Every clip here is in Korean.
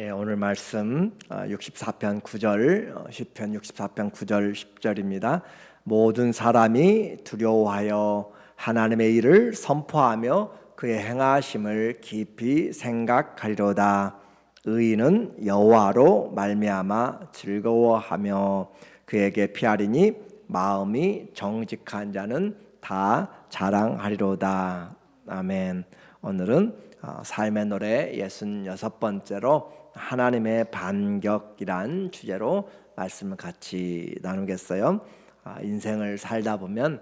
오늘 말씀 64편 9절, 시편 64편 9절 10절입니다. 모든 사람이 두려워하여 하나님의 일을 선포하며 그의 행하심을 깊이 생각하리로다. 의인은 여호와로 말미암아 즐거워하며 그에게 피하리니 마음이 정직한 자는 다 자랑하리로다. 아멘. 오늘은 삶의 노래 66번째로 하나님의 반격이란 주제로 말씀을 같이 나누겠어요. 인생을 살다 보면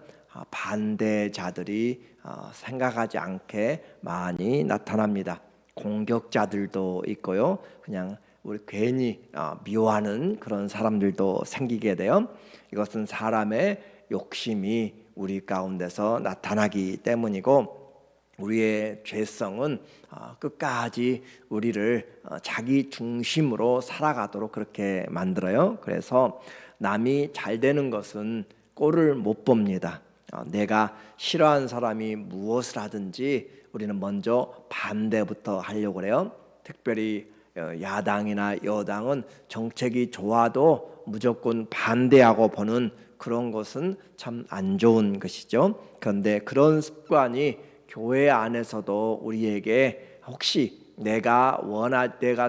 반대자들이 생각하지 않게 많이 나타납니다. 공격자들도 있고요. 그냥 우리 괜히 미워하는 그런 사람들도 생기게 돼요. 이것은 사람의 욕심이 우리 가운데서 나타나기 때문이고, 우리의 죄성은 끝까지 우리를 자기 중심으로 살아가도록 그렇게 만들어요. 그래서 남이 잘 되는 것은 꼴을 못 봅니다. 내가 싫어하는 사람이 무엇을 하든지 우리는 먼저 반대부터 하려고 그래요. 특별히 야당이나 여당은 정책이 좋아도 무조건 반대하고 보는 그런 것은 참 안 좋은 것이죠. 그런데 그런 습관이 교회 안에서도 우리에게 혹시 내가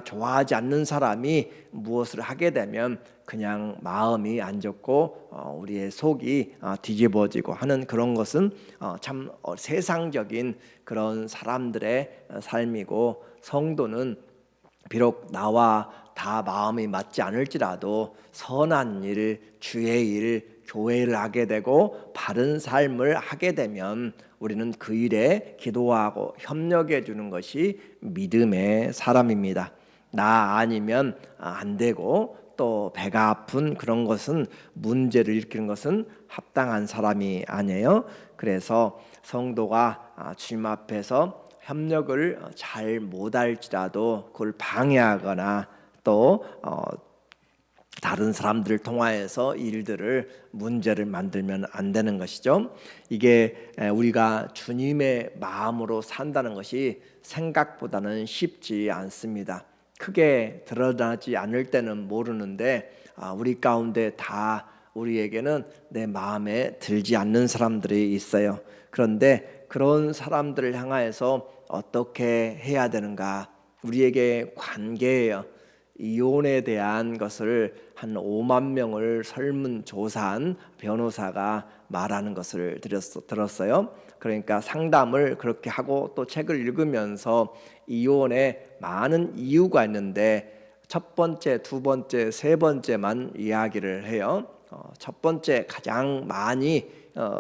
좋아하지 않는 사람이 무엇을 하게 되면 그냥 마음이 안 좋고 우리의 속이 뒤집어지고 하는 그런 것은 참 세상적인 그런 사람들의 삶이고, 성도는 비록 나와 다 마음이 맞지 않을지라도 선한 일, 주의 일, 교회를 하게 되고 바른 삶을 하게 되면 우리는 그 일에 기도하고 협력해 주는 것이 믿음의 사람입니다. 나 아니면 안 되고, 또 배가 아픈 그런 것은, 문제를 일으키는 것은 합당한 사람이 아니에요. 그래서 성도가 주님 앞에서 협력을 잘 못할지라도 그걸 방해하거나 또 다른 사람들을 통하여서 일들을 문제를 만들면 안 되는 것이죠. 이게 우리가 주님의 마음으로 산다는 것이 생각보다는 쉽지 않습니다. 크게 드러나지 않을 때는 모르는데 우리 가운데 다 우리에게는 내 마음에 들지 않는 사람들이 있어요. 그런데 그런 사람들을 향하여서 어떻게 해야 되는가? 우리에게 관계예요. 이혼에 대한 것을 한 5만 명을 설문조사한 변호사가 말하는 것을 들었어요. 그러니까 상담을 그렇게 하고 또 책을 읽으면서 이혼에 많은 이유가 있는데 첫 번째, 두 번째, 세 번째만 이야기를 해요. 첫 번째, 가장 많이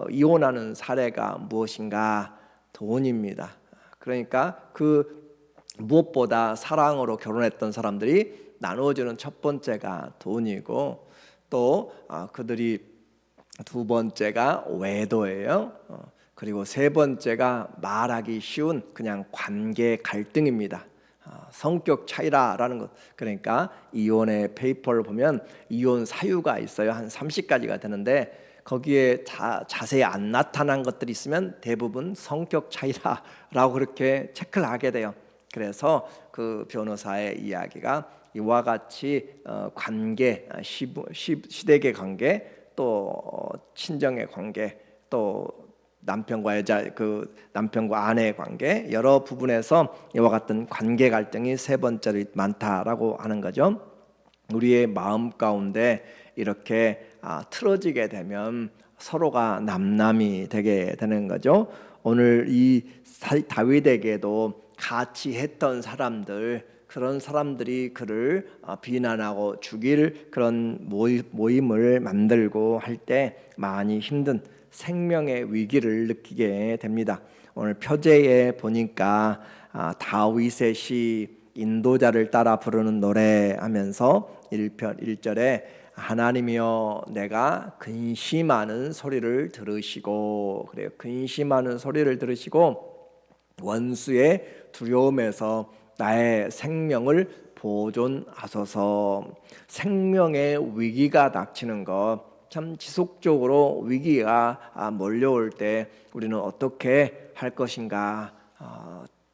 이혼하는 사례가 무엇인가? 돈입니다. 그러니까 그 무엇보다 사랑으로 결혼했던 사람들이 나누어주는 첫 번째가 돈이고, 또 그들이 두 번째가 외도예요. 그리고 세 번째가 말하기 쉬운 그냥 관계 갈등입니다. 성격 차이라는 것. 그러니까 이혼의 페이퍼를 보면 이혼 사유가 있어요. 한 30가지가 되는데 거기에 자세히 안 나타난 것들이 있으면 대부분 성격 차이라고 그렇게 체크를 하게 돼요. 그래서 그 변호사의 이야기가 이와 같이 관계, 시댁의 관계, 또 친정의 관계, 또 남편과 남편과 아내의 관계, 여러 부분에서 이와 같은 관계 갈등이 세 번째로 많다라고 하는 거죠. 우리의 마음 가운데 이렇게 틀어지게 되면 서로가 남남이 되게 되는 거죠. 오늘 이 다윗에게도 같이 했던 사람들, 그런 사람들이 그를 비난하고 죽일 그런 모임을 만들고 할 때 많이 힘든 생명의 위기를 느끼게 됩니다. 오늘 표제에 보니까 다윗의 시 인도자를 따라 부르는 노래 하면서 1편 1절에 하나님이여 내가 근심하는 소리를 들으시고, 그래요. 근심하는 소리를 들으시고 원수의 두려움에서 나의 생명을 보존하소서. 생명의 위기가 닥치는 것, 참 지속적으로 위기가 몰려올 때 우리는 어떻게 할 것인가?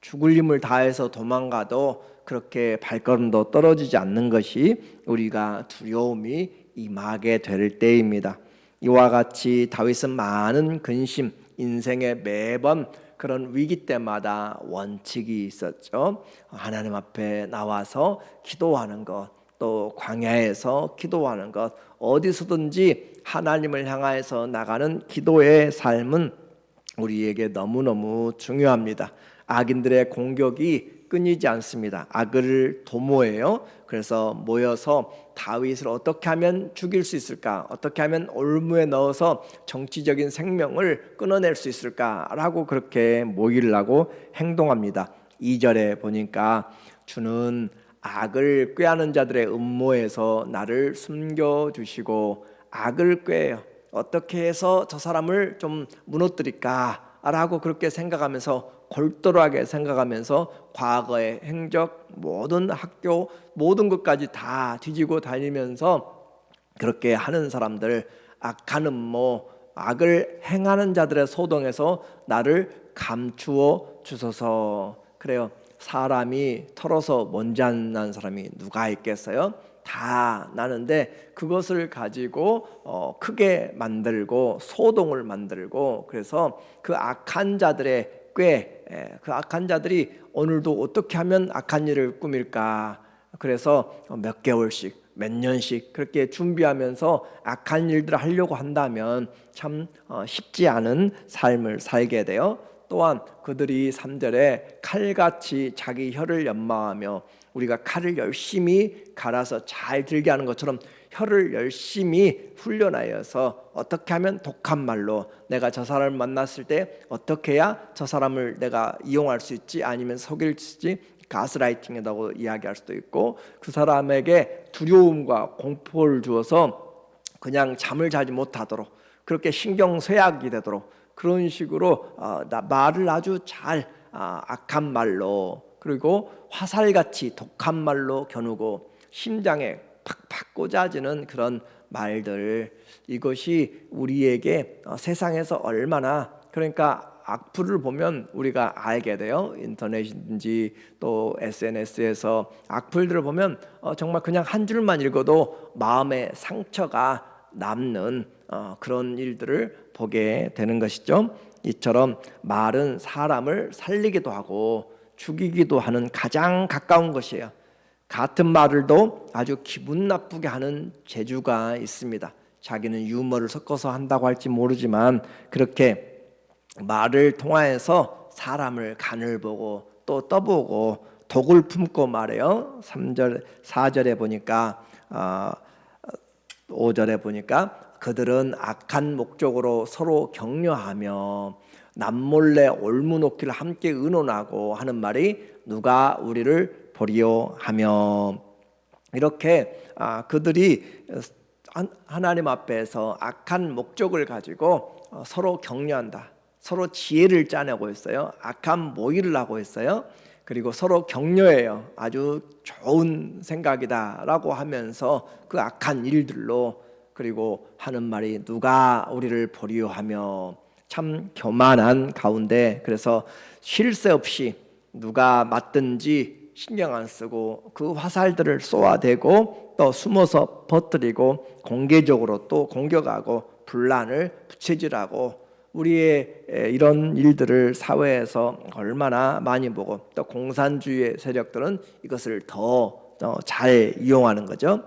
죽을 힘을 다해서 도망가도 그렇게 발걸음도 떨어지지 않는 것이 우리가 두려움이 임하게 될 때입니다. 이와 같이 다윗은 많은 근심, 인생의 매번 그런 위기 때마다 원칙이 있었죠. 하나님 앞에 나와서 기도하는 것, 또 광야에서 기도하는 것, 어디서든지 하나님을 향하여서 나가는 기도의 삶은 우리에게 너무너무 중요합니다. 악인들의 공격이 끊이지 않습니다. 악을 도모해요. 그래서 모여서 다윗을 어떻게 하면 죽일 수 있을까? 어떻게 하면 올무에 넣어서 정치적인 생명을 끊어낼 수 있을까라고 그렇게 모이려고 행동합니다. 2절에 보니까 주는 악을 꾀하는 자들의 음모에서 나를 숨겨주시고 악을 꾀해요. 어떻게 해서 저 사람을 좀 무너뜨릴까? 라고 그렇게 생각하면서 골똘하게 생각하면서 과거의 행적, 모든 학교, 모든 것까지 다 뒤지고 다니면서 그렇게 하는 사람들, 악한 음모, 악을 행하는 자들의 소동에서 나를 감추어 주소서. 그래요. 사람이 털어서 먼지 안 난 사람이 누가 있겠어요? 다 나는데 그것을 가지고 크게 만들고 소동을 만들고, 그래서 그 악한 자들의 그 악한 자들이 오늘도 어떻게 하면 악한 일을 꾸밀까, 그래서 몇 개월씩 몇 년씩 그렇게 준비하면서 악한 일들을 하려고 한다면 참 쉽지 않은 삶을 살게 돼요. 또한 그들이 3절에 칼같이 자기 혀를 연마하며, 우리가 칼을 열심히 갈아서 잘 들게 하는 것처럼 혀를 열심히 훈련하여서 어떻게 하면 독한 말로, 내가 저 사람을 만났을 때 어떻게 해야 저 사람을 내가 이용할 수 있지, 아니면 속일 수 있지, 가스라이팅이라고 이야기할 수도 있고, 그 사람에게 두려움과 공포를 주어서 그냥 잠을 자지 못하도록, 그렇게 신경쇠약이 되도록 그런 식으로 말을 아주 잘 악한 말로, 그리고 화살같이 독한 말로 겨누고 심장에 팍팍 꽂아지는 그런 말들, 이것이 우리에게 세상에서 얼마나, 그러니까 악플을 보면 우리가 알게 돼요. 인터넷인지 또 SNS에서 악플들을 보면 정말 그냥 한 줄만 읽어도 마음에 상처가 남는 그런 일들을 보게 되는 것이죠. 이처럼 말은 사람을 살리기도 하고 죽이기도 하는 가장 가까운 것이에요. 같은 말을도 아주 기분 나쁘게 하는 재주가 있습니다. 자기는 유머를 섞어서 한다고 할지 모르지만 그렇게 말을 통하여서 사람을 간을 보고 또 떠보고 독을 품고 말해요. 3절 4절에 보니까 5절에 보니까 그들은 악한 목적으로 서로 격려하며 남몰래 올무놓기를 함께 의논하고 하는 말이 누가 우리를 보리요 하며, 이렇게 그들이 하나님 앞에서 악한 목적을 가지고 서로 격려한다. 서로 지혜를 짜내고 있어요. 악한 모의를 하고 있어요. 그리고 서로 격려해요. 아주 좋은 생각이다라고 하면서 그 악한 일들로, 그리고 하는 말이 누가 우리를 보리요 하며, 참 교만한 가운데, 그래서 쉴 새 없이 누가 맞든지 신경 안 쓰고 그 화살들을 쏘아대고 또 숨어서 퍼뜨리고 공개적으로 또 공격하고 분란을 부채질하고, 우리의 이런 일들을 사회에서 얼마나 많이 보고, 또 공산주의의 세력들은 이것을 더 잘 이용하는 거죠.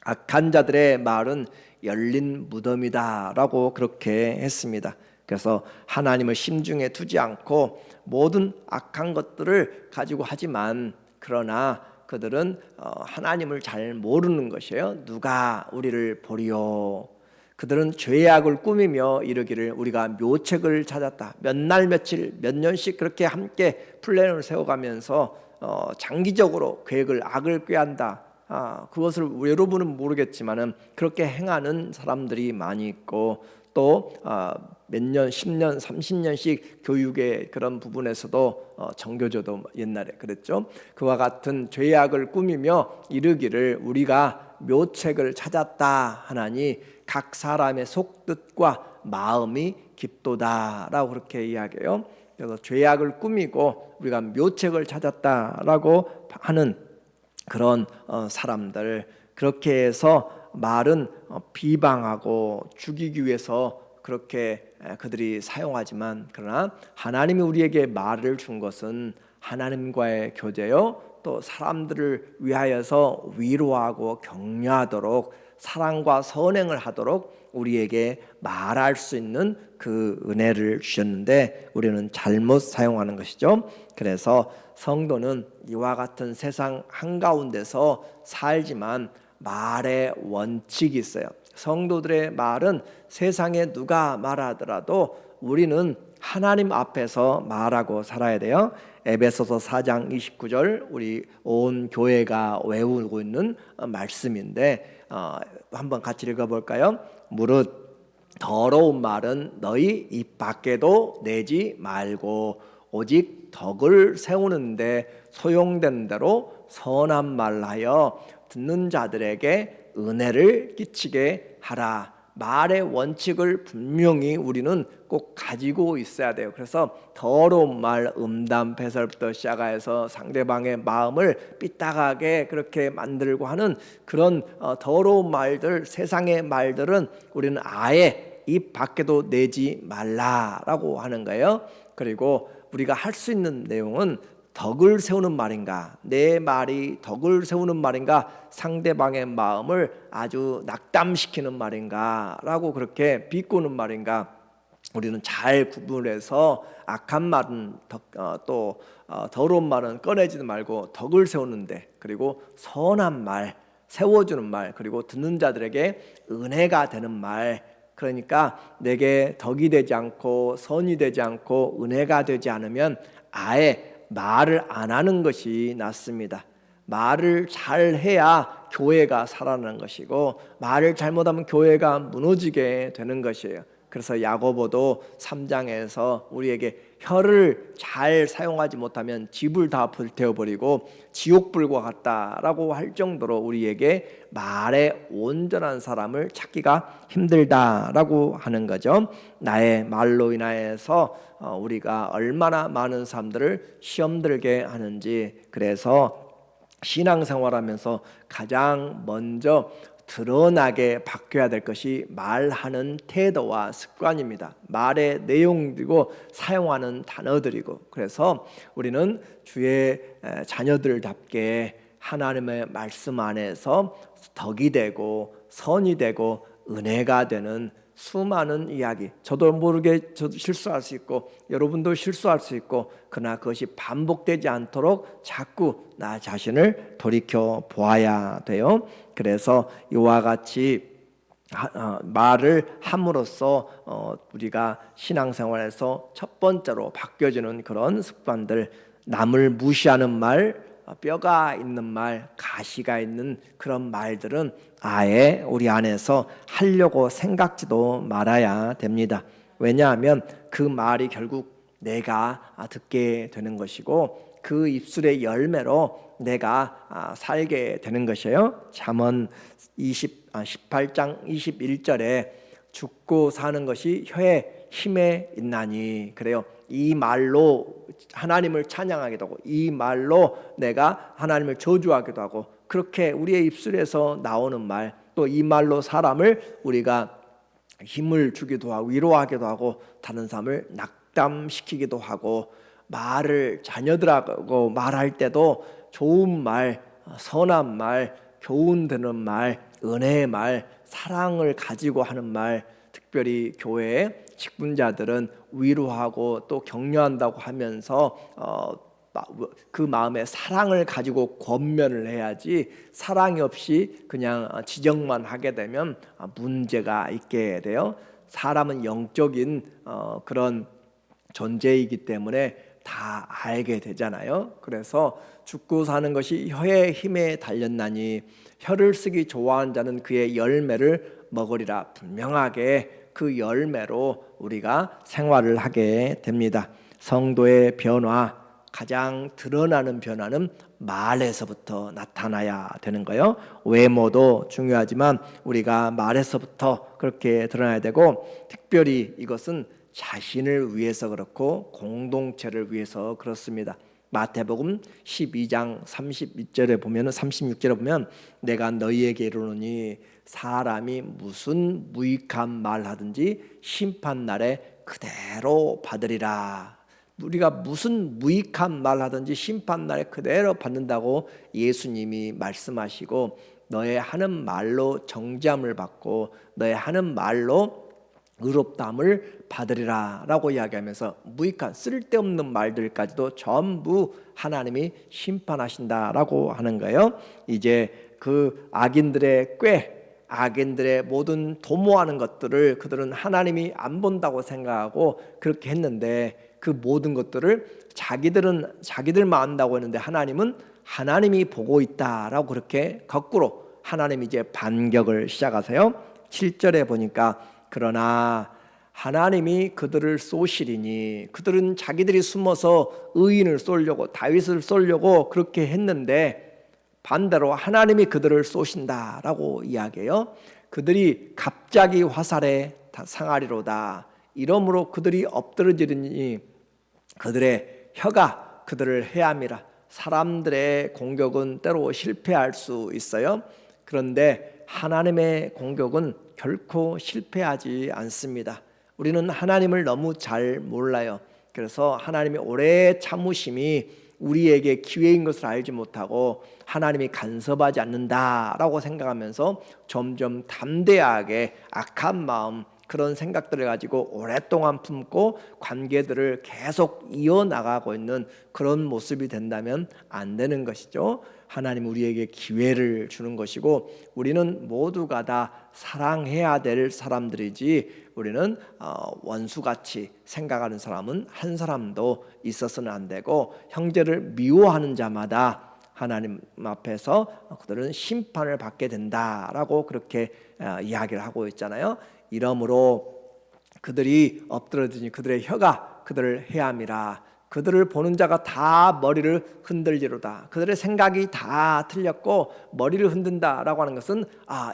악한 자들의 말은 열린 무덤이다라고 그렇게 했습니다. 그래서 하나님을 심중에 두지 않고 모든 악한 것들을 가지고 하지만, 그러나 그들은 하나님을 잘 모르는 것이에요. 누가 우리를 보리요. 그들은 죄악을 꾸미며 이르기를 우리가 묘책을 찾았다. 몇 날 며칠 몇 년씩 그렇게 함께 플랜을 세워가면서 장기적으로 계획을, 악을 꾀한다. 그것을 여러분은 모르겠지만은 그렇게 행하는 사람들이 많이 있고, 또 몇 년, 10년, 30년씩 교육의 그런 부분에서도 정교조도 옛날에 그랬죠. 그와 같은 죄악을 꾸미며 이르기를 우리가 묘책을 찾았다 하나니 각 사람의 속뜻과 마음이 깊도다라고 그렇게 이야기해요. 그래서 죄악을 꾸미고 우리가 묘책을 찾았다라고 하는 그런 사람들, 그렇게 해서 말은 비방하고 죽이기 위해서 그렇게 그들이 사용하지만, 그러나 하나님이 우리에게 말을 준 것은 하나님과의 교제요, 또 사람들을 위하여서 위로하고 격려하도록 사랑과 선행을 하도록 우리에게 말할 수 있는 그 은혜를 주셨는데 우리는 잘못 사용하는 것이죠. 그래서 성도는 이와 같은 세상 한가운데서 살지만 말의 원칙이 있어요. 성도들의 말은 세상에 누가 말하더라도 우리는 하나님 앞에서 말하고 살아야 돼요. 에베소서 4장 29절 우리 온 교회가 외우고 있는 말씀인데 한번 같이 읽어볼까요? 무릇 더러운 말은 너희 입 밖에도 내지 말고 오직 덕을 세우는데 소용된 대로 선한 말하여 듣는 자들에게 은혜를 끼치게 하라. 말의 원칙을 분명히 우리는 꼭 가지고 있어야 돼요. 그래서 더러운 말, 음담, 배설부터 시작해서 상대방의 마음을 삐딱하게 그렇게 만들고 하는 그런 더러운 말들, 세상의 말들은 우리는 아예 입 밖에도 내지 말라라고 하는 거예요. 그리고 우리가 할 수 있는 내용은 덕을 세우는 말인가, 내 말이 덕을 세우는 말인가, 상대방의 마음을 아주 낙담시키는 말인가 라고 그렇게 비꼬는 말인가, 우리는 잘 구분해서 악한 말은 또 더러운 말은 꺼내지도 말고 덕을 세우는데, 그리고 선한 말, 세워주는 말, 그리고 듣는 자들에게 은혜가 되는 말, 그러니까 내게 덕이 되지 않고 선이 되지 않고 은혜가 되지 않으면 아예 말을 안 하는 것이 낫습니다. 말을 잘 해야 교회가 살아나는 것이고, 말을 잘못하면 교회가 무너지게 되는 것이에요. 그래서 야고보도 3장에서 우리에게 혀를 잘 사용하지 못하면 집을 다 불태워버리고 지옥불과 같다라고 할 정도로 우리에게 말에 온전한 사람을 찾기가 힘들다라고 하는 거죠. 나의 말로 인하여서 우리가 얼마나 많은 사람들을 시험 들게 하는지. 그래서 신앙생활하면서 가장 먼저 드러나게 바뀌어야 될 것이 말하는 태도와 습관입니다. 말의 내용이고 사용하는 단어들이고, 그래서 우리는 주의 자녀들답게 하나님의 말씀 안에서 덕이 되고 선이 되고 은혜가 되는 수많은 이야기, 저도 모르게 저도 실수할 수 있고 여러분도 실수할 수 있고, 그러나 그것이 반복되지 않도록 자꾸 나 자신을 돌이켜 보아야 돼요. 그래서 이와 같이 말을 함으로써 우리가 신앙생활에서 첫 번째로 바뀌어지는 그런 습관들, 남을 무시하는 말, 뼈가 있는 말, 가시가 있는 그런 말들은 아예 우리 안에서 하려고 생각지도 말아야 됩니다. 왜냐하면 그 말이 결국 내가 듣게 되는 것이고 그 입술의 열매로 내가 살게 되는 것이에요. 잠언 18장 21절에 죽고 사는 것이 혀의 힘에 있나니, 그래요. 이 말로 하나님을 찬양하기도 하고 이 말로 내가 하나님을 저주하기도 하고, 그렇게 우리의 입술에서 나오는 말, 또 이 말로 사람을 우리가 힘을 주기도 하고 위로하기도 하고 다른 사람을 낙담시키기도 하고, 말을 자녀들하고 말할 때도 좋은 말, 선한 말, 교훈 되는 말, 은혜의 말, 사랑을 가지고 하는 말, 특별히 교회의 직분자들은 위로하고 또 격려한다고 하면서 그 마음에 사랑을 가지고 권면을 해야지, 사랑이 없이 그냥 지적만 하게 되면 문제가 있게 돼요. 사람은 영적인 그런 존재이기 때문에 다 알게 되잖아요. 그래서 죽고 사는 것이 혀의 힘에 달렸나니 혀를 쓰기 좋아하는 자는 그의 열매를 먹으리라. 분명하게 그 열매로 우리가 생활을 하게 됩니다. 성도의 변화, 가장 드러나는 변화는 말에서부터 나타나야 되는 거예요. 외모도 중요하지만 우리가 말에서부터 그렇게 드러나야 되고, 특별히 이것은 자신을 위해서 그렇고 공동체를 위해서 그렇습니다. 마태복음 12장 32절에 보면은 36절에 보면 내가 너희에게 이르노니 사람이 무슨 무익한 말 하든지 심판 날에 그대로 받으리라. 우리가 무슨 무익한 말 하든지 심판 날에 그대로 받는다고 예수님이 말씀하시고, 너의 하는 말로 정죄함을 받고 너의 하는 말로 의롭다함을 받으리라 라고 이야기하면서 무익한 쓸데없는 말들까지도 전부 하나님이 심판하신다라고 하는 거예요. 이제 그 악인들의 악인들의 모든 도모하는 것들을 그들은 하나님이 안 본다고 생각하고 그렇게 했는데, 그 모든 것들을 자기들만 안다고 했는데 하나님은 하나님이 보고 있다라고 그렇게 거꾸로 하나님이 이제 반격을 시작하세요. 7절에 보니까 그러나 하나님이 그들을 쏘시리니, 그들은 자기들이 숨어서 의인을 쏘려고 다윗을 쏘려고 그렇게 했는데 반대로 하나님이 그들을 쏘신다라고 이야기해요. 그들이 갑자기 화살에 상하리로다. 이러므로 그들이 엎드러지리니 그들의 혀가 그들을 해함이라. 사람들의 공격은 때로 실패할 수 있어요. 그런데 하나님의 공격은 결코 실패하지 않습니다. 우리는 하나님을 너무 잘 몰라요. 그래서 하나님의 오래 참으심이 우리에게 기회인 것을 알지 못하고 하나님이 간섭하지 않는다라고 생각하면서 점점 담대하게 악한 마음, 그런 생각들을 가지고 오랫동안 품고 관계들을 계속 이어나가고 있는 그런 모습이 된다면 안 되는 것이죠. 하나님 우리에게 기회를 주는 것이고, 우리는 모두가 다 사랑해야 될 사람들이지 우리는 원수같이 생각하는 사람은 한 사람도 있어서는 안 되고, 형제를 미워하는 자마다 하나님 앞에서 그들은 심판을 받게 된다라고 그렇게 이야기를 하고 있잖아요. 이러므로 그들이 엎드러지니 그들의 혀가 그들을 해함이라. 그들을 보는 자가 다 머리를 흔들리로다. 그들의 생각이 다 틀렸고 머리를 흔든다라고 하는 것은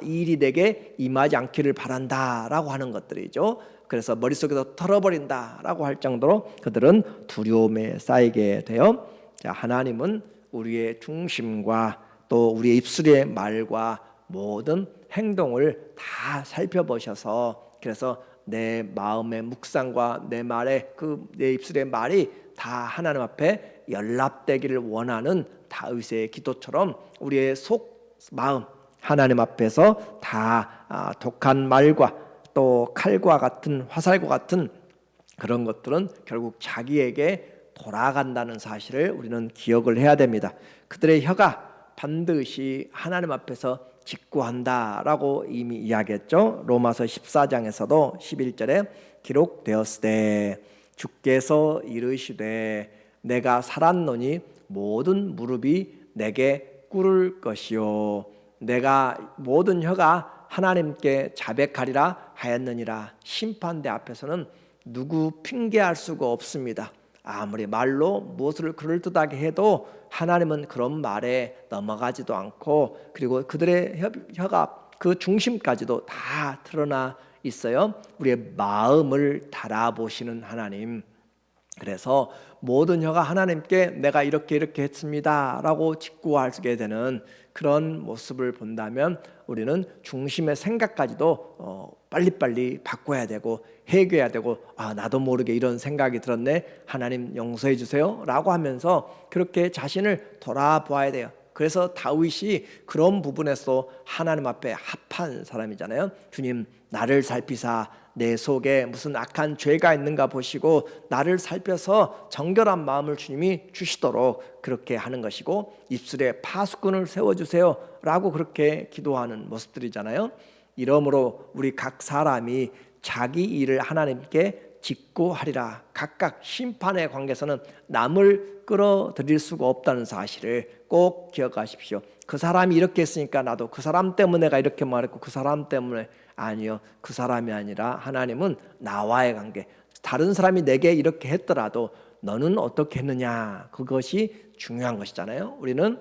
이 일이 내게 임하지 않기를 바란다라고 하는 것들이죠. 그래서 머릿속에서 털어버린다라고 할 정도로 그들은 두려움에 쌓이게 돼요. 자, 하나님은 우리의 중심과 또 우리의 입술의 말과 모든 행동을 다 살펴보셔서, 그래서 내 마음의 묵상과 내 말의 내 입술의 말이 다 하나님 앞에 연락되기를 원하는 다윗의 기도처럼 우리의 속 마음 하나님 앞에서 다 독한 말과 또 칼과 같은 화살과 같은 그런 것들은 결국 자기에게 돌아간다는 사실을 우리는 기억을 해야 됩니다. 그들의 혀가 반드시 하나님 앞에서 직구한다라고 이미 이야기했죠. 로마서 14장에서도 11절에 기록되었으되 주께서 이르시되 내가 살았노니 모든 무릎이 내게 꿇을 것이요 내가 모든 혀가 하나님께 자백하리라 하였느니라. 심판대 앞에서는 누구 핑계할 수가 없습니다. 아무리 말로 무엇을 그럴듯하게 해도 하나님은 그런 말에 넘어가지도 않고, 그리고 그들의 혀가 그 중심까지도 다 드러나 있어요. 우리의 마음을 달아보시는 하나님. 그래서 모든 혀가 하나님께 내가 이렇게 했습니다 라고 직구하게 되는 그런 모습을 본다면 우리는 중심의 생각까지도 빨리빨리 바꿔야 되고 해결해야 되고, 나도 모르게 이런 생각이 들었네, 하나님 용서해 주세요 라고 하면서 그렇게 자신을 돌아보아야 돼요. 그래서 다윗이 그런 부분에서 하나님 앞에 합한 사람이잖아요. 주님, 나를 살피사 내 속에 무슨 악한 죄가 있는가 보시고 나를 살펴서 정결한 마음을 주님이 주시도록 그렇게 하는 것이고, 입술에 파수꾼을 세워주세요 라고 그렇게 기도하는 모습들이잖아요. 이러므로 우리 각 사람이 자기 일을 하나님께 직고하리라. 각각 심판의 관계에서는 남을 끌어들일 수가 없다는 사실을 꼭 기억하십시오. 그 사람이 이렇게 했으니까 나도 그 사람 때문에 내가 이렇게 말했고 그 사람 때문에, 아니요, 그 사람이 아니라 하나님은 나와의 관계. 다른 사람이 내게 이렇게 했더라도 너는 어떻게 했느냐, 그것이 중요한 것이잖아요. 우리는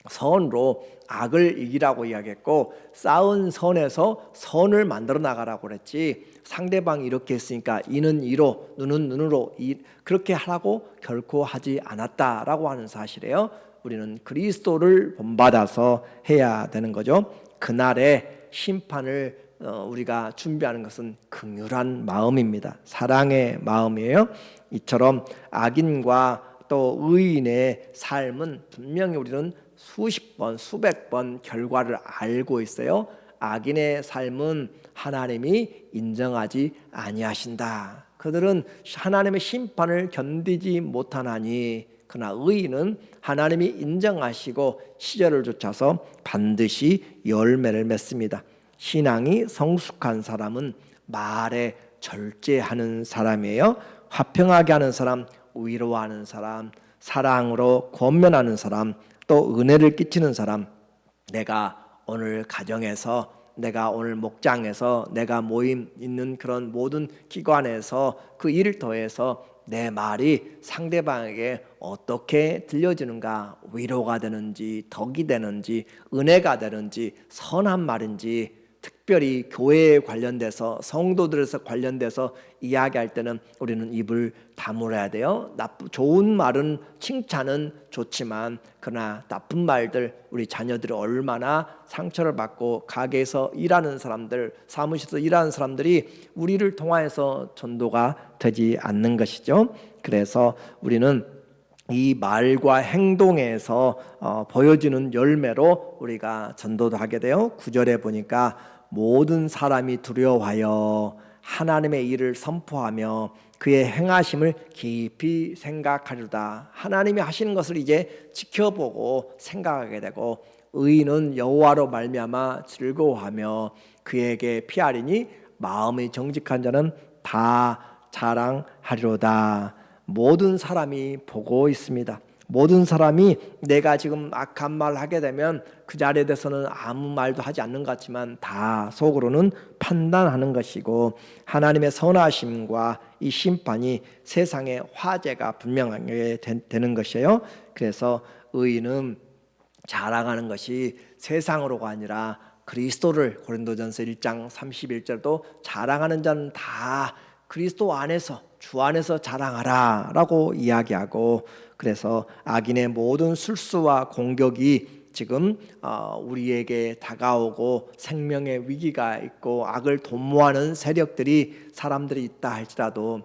선으로 악을 이기라고 이야기했고, 쌓은 선에서 선을 만들어 나가라고 그랬지, 상대방이 이렇게 했으니까 이는 이로 눈은 눈으로 그렇게 하라고 결코 하지 않았다라고 하는 사실이에요. 우리는 그리스도를 본받아서 해야 되는 거죠. 그날의 심판을 우리가 준비하는 것은 긍휼한 마음입니다. 사랑의 마음이에요. 이처럼 악인과 또 의인의 삶은 분명히 우리는 수십 번, 수백 번 결과를 알고 있어요. 악인의 삶은 하나님이 인정하지 아니하신다. 그들은 하나님의 심판을 견디지 못하나니, 그러나 의인은 하나님이 인정하시고 시절을 쫓아서 반드시 열매를 맺습니다. 신앙이 성숙한 사람은 말에 절제하는 사람이에요. 화평하게 하는 사람, 위로하는 사람, 사랑으로 권면하는 사람, 또 은혜를 끼치는 사람. 내가 오늘 가정에서, 내가 오늘 목장에서, 내가 모임 있는 그런 모든 기관에서 그 일터에서 내 말이 상대방에게 어떻게 들려지는가, 위로가 되는지, 덕이 되는지, 은혜가 되는지, 선한 말인지, 특별히 교회에 관련돼서, 성도들에서 관련돼서 이야기할 때는 우리는 입을 다물어야 돼요. 좋은 말은, 칭찬은 좋지만 그러나 나쁜 말들, 우리 자녀들이 얼마나 상처를 받고, 가게에서 일하는 사람들, 사무실에서 일하는 사람들이 우리를 통하여서 전도가 되지 않는 것이죠. 그래서 우리는 이 말과 행동에서 보여지는 열매로 우리가 전도도 하게 돼요. 9절에 보니까 모든 사람이 두려워하여 하나님의 일을 선포하며 그의 행하심을 깊이 생각하리로다. 하나님이 하시는 것을 이제 지켜보고 생각하게 되고, 의인은 여호와로 말미암아 즐거워하며 그에게 피하리니 마음이 정직한 자는 다 자랑하리로다. 모든 사람이 보고 있습니다. 모든 사람이 내가 지금 악한 말 하게 되면 그 자리에 대해서는 아무 말도 하지 않는 것 같지만 다 속으로는 판단하는 것이고, 하나님의 선하심과 이 심판이 세상의 화제가 분명하게 되는 것이에요. 그래서 의인은 자랑하는 것이 세상으로가 아니라 그리스도를, 고린도전서 1장 31절도 자랑하는 자는 다 그리스도 안에서, 주 안에서 자랑하라 라고 이야기하고, 그래서 악인의 모든 술수와 공격이 지금 우리에게 다가오고 생명의 위기가 있고 악을 도모하는 세력들이, 사람들이 있다 할지라도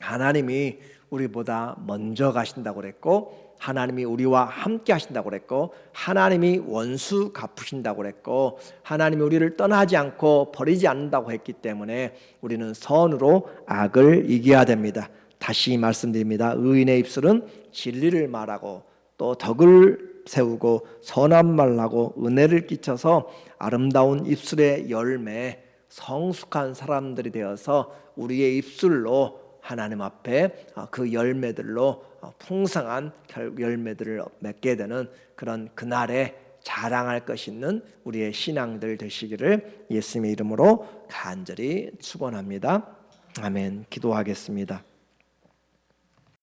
하나님이 우리보다 먼저 가신다고 그랬고, 하나님이 우리와 함께 하신다고 그랬고, 하나님이 원수 갚으신다고 그랬고, 하나님이 우리를 떠나지 않고 버리지 않는다고 했기 때문에 우리는 선으로 악을 이겨야 됩니다. 다시 말씀드립니다. 의인의 입술은 진리를 말하고 또 덕을 세우고 선한 말을 하고 은혜를 끼쳐서 아름다운 입술의 열매, 성숙한 사람들이 되어서 우리의 입술로 하나님 앞에 그 열매들로 풍성한 열매들을 맺게 되는 그런 그날에 자랑할 것이 있는 우리의 신앙들 되시기를 예수님의 이름으로 간절히 축원합니다. 아멘. 기도하겠습니다.